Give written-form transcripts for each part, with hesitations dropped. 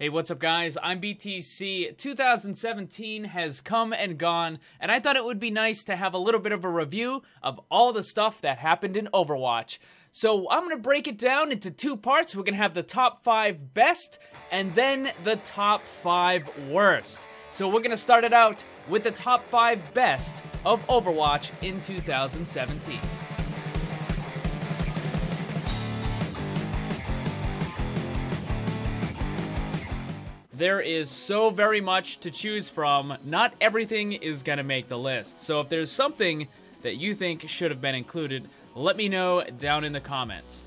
Hey, what's up guys? I'm BTC. 2017 has come and gone, and I thought it would be nice to have a little bit of a review of all the stuff that happened in Overwatch. So I'm going to break it down into two parts. We're going to have the top 5 best, and then the top 5 worst. So we're going to start it out with the top 5 best of Overwatch in 2017. There is so very much to choose from. Not everything is going to make the list. So if there's something that you think should have been included, let me know down in the comments.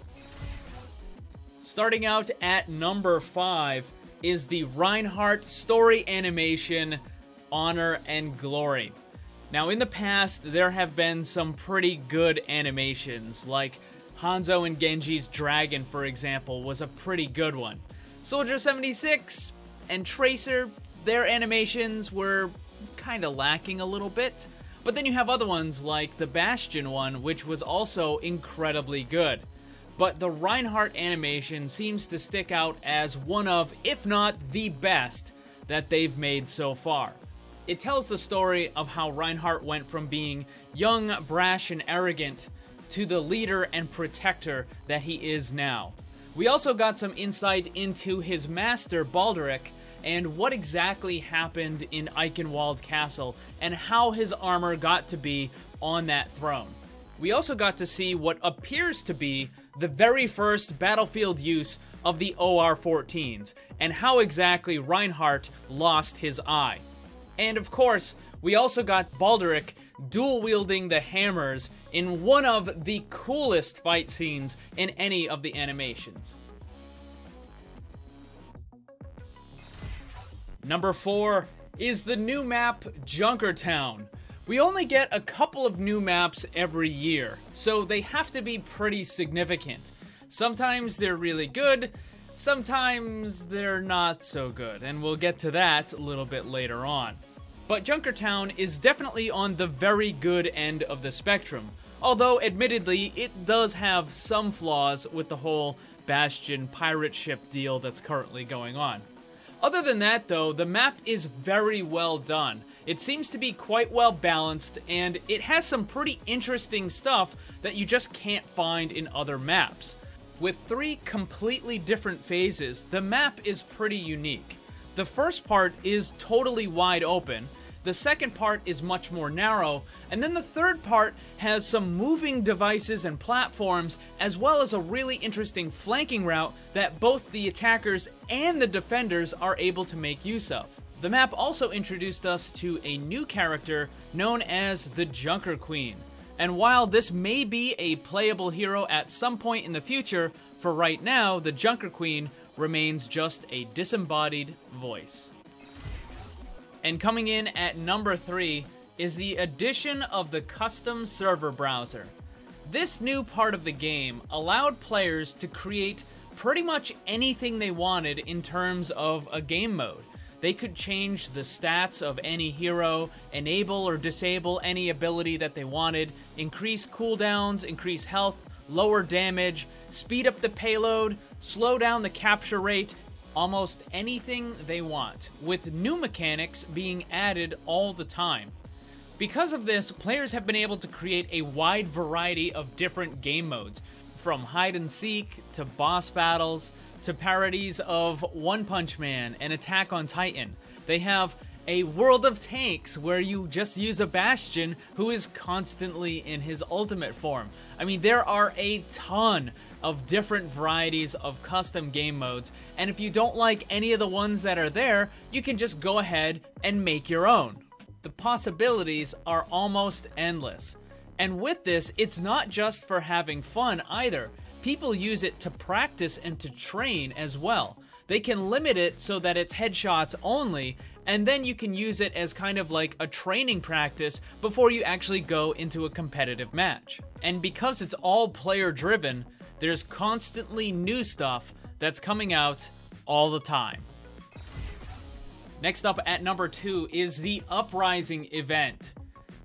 Starting out at number 5 is the Reinhardt story animation, Honor and Glory. Now in the past, there have been some pretty good animations, like Hanzo and Genji's Dragon, for example, was a pretty good one. Soldier 76 and Tracer, their animations were kind of lacking a little bit. But then you have other ones like the Bastion one, which was also incredibly good. But the Reinhardt animation seems to stick out as one of, if not the best, that they've made so far. It tells the story of how Reinhardt went from being young, brash, and arrogant to the leader and protector that he is now. We also got some insight into his master, Baldric, and what exactly happened in Eichenwald Castle, and how his armor got to be on that throne. We also got to see what appears to be the very first battlefield use of the OR-14s, and how exactly Reinhardt lost his eye. And of course, we also got Baldric dual-wielding the hammers in one of the coolest fight scenes in any of the animations. Number 4 is the new map, Junkertown. We only get a couple of new maps every year, so they have to be pretty significant. Sometimes they're really good, sometimes they're not so good, and we'll get to that a little bit later on. But Junkertown is definitely on the very good end of the spectrum, although admittedly it does have some flaws with the whole Bastion pirate ship deal that's currently going on. Other than that though, the map is very well done. It seems to be quite well balanced, and it has some pretty interesting stuff that you just can't find in other maps. With 3 completely different phases, the map is pretty unique. The first part is totally wide open, the second part is much more narrow, and then the third part has some moving devices and platforms, as well as a really interesting flanking route that both the attackers and the defenders are able to make use of. The map also introduced us to a new character known as the Junker Queen. And while this may be a playable hero at some point in the future, for right now, the Junker Queen remains just a disembodied voice. And coming in at number 3 is the addition of the custom server browser. This new part of the game allowed players to create pretty much anything they wanted in terms of a game mode. They could change the stats of any hero, enable or disable any ability that they wanted, increase cooldowns, increase health, lower damage, speed up the payload, slow down the capture rate, almost anything they want, with new mechanics being added all the time. Because of this, players have been able to create a wide variety of different game modes, from hide and seek to boss battles to parodies of One Punch Man and Attack on Titan. They have a World of Tanks where you just use a Bastion who is constantly in his ultimate form. I mean, there are a ton of different varieties of custom game modes, and if you don't like any of the ones that are there, you can just go ahead and make your own. The possibilities are almost endless. And with this, it's not just for having fun either. People use it to practice and to train as well. They can limit it so that it's headshots only, and then you can use it as kind of like a training practice before you actually go into a competitive match. And because it's all player driven, there's constantly new stuff that's coming out all the time. Next up at number 2 is the Uprising Event.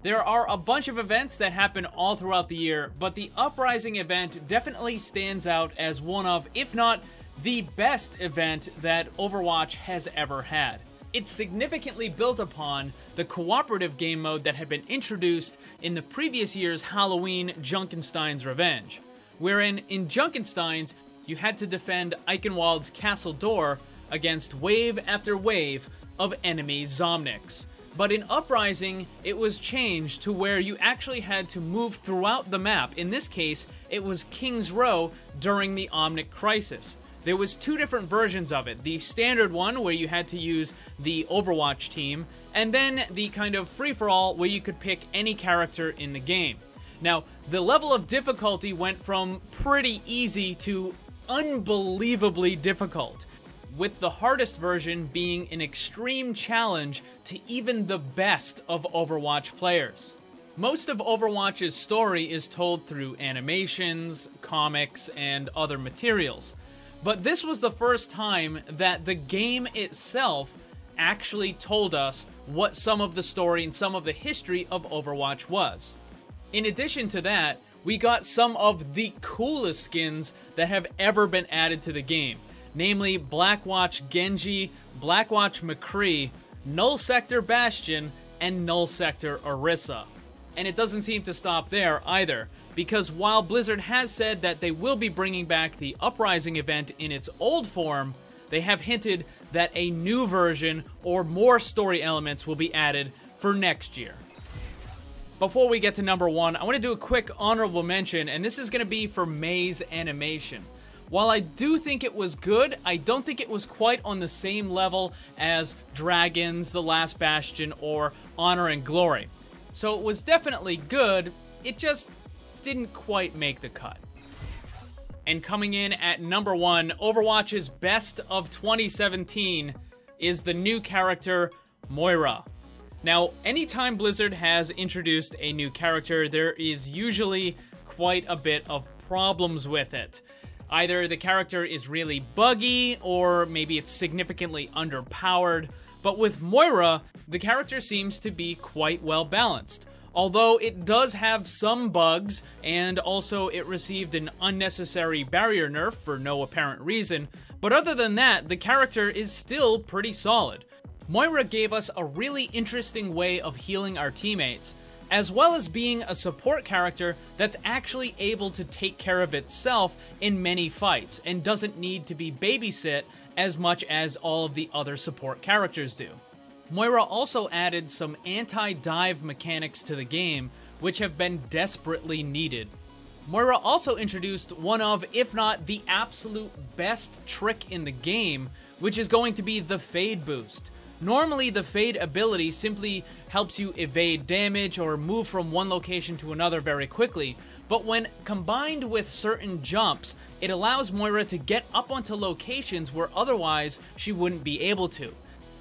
There are a bunch of events that happen all throughout the year, but the Uprising Event definitely stands out as one of, if not the best event that Overwatch has ever had. It significantly built upon the cooperative game mode that had been introduced in the previous year's Halloween Junkenstein's Revenge, wherein in Junkenstein's you had to defend Eichenwald's castle door against wave after wave of enemy Zomniks. But in Uprising, it was changed to where you actually had to move throughout the map. In this case, it was King's Row during the Omnic Crisis. There was two different versions of it. The standard one, where you had to use the Overwatch team, and then the kind of free-for-all, where you could pick any character in the game. Now, the level of difficulty went from pretty easy to unbelievably difficult, with the hardest version being an extreme challenge to even the best of Overwatch players. Most of Overwatch's story is told through animations, comics, and other materials. But this was the first time that the game itself actually told us what some of the story and some of the history of Overwatch was. In addition to that, we got some of the coolest skins that have ever been added to the game, namely Blackwatch Genji, Blackwatch McCree, Null Sector Bastion, and Null Sector Orisa. And it doesn't seem to stop there either, because while Blizzard has said that they will be bringing back the Uprising event in its old form, they have hinted that a new version or more story elements will be added for next year. Before we get to number one, I want to do a quick honorable mention, and this is going to be for Reinhardt Animation. While I do think it was good, I don't think it was quite on the same level as Dragons, The Last Bastion, or Honor and Glory. So it was definitely good, it just didn't quite make the cut. And coming in at number one, Overwatch's best of 2017 is the new character, Moira. Now, anytime Blizzard has introduced a new character, there is usually quite a bit of problems with it. Either the character is really buggy, or maybe it's significantly underpowered. But with Moira, the character seems to be quite well balanced. Although it does have some bugs, and also it received an unnecessary barrier nerf for no apparent reason, but other than that, the character is still pretty solid. Moira gave us a really interesting way of healing our teammates, as well as being a support character that's actually able to take care of itself in many fights, and doesn't need to be babysit as much as all of the other support characters do. Moira also added some anti-dive mechanics to the game, which have been desperately needed. Moira also introduced one of, if not the absolute best trick in the game, which is going to be the Fade boost. Normally, the Fade ability simply helps you evade damage or move from one location to another very quickly, but when combined with certain jumps, it allows Moira to get up onto locations where otherwise she wouldn't be able to.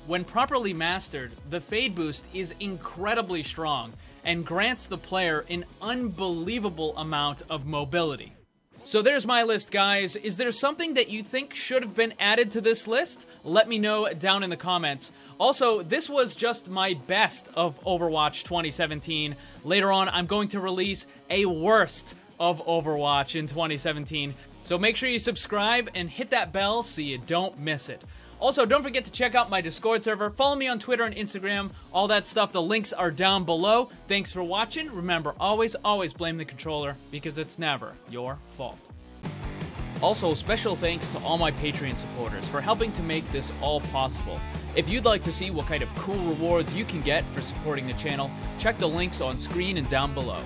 When properly mastered, the Fade boost is incredibly strong and grants the player an unbelievable amount of mobility. So there's my list, guys. Is there something that you think should have been added to this list? Let me know down in the comments. Also, this was just my best of Overwatch 2017. Later on, I'm going to release a worst of Overwatch in 2017. So make sure you subscribe and hit that bell so you don't miss it. Also, don't forget to check out my Discord server. Follow me on Twitter and Instagram. All that stuff, the links are down below. Thanks for watching. Remember, always blame the controller, because it's never your fault. Also, special thanks to all my Patreon supporters for helping to make this all possible. If you'd like to see what kind of cool rewards you can get for supporting the channel, check the links on screen and down below.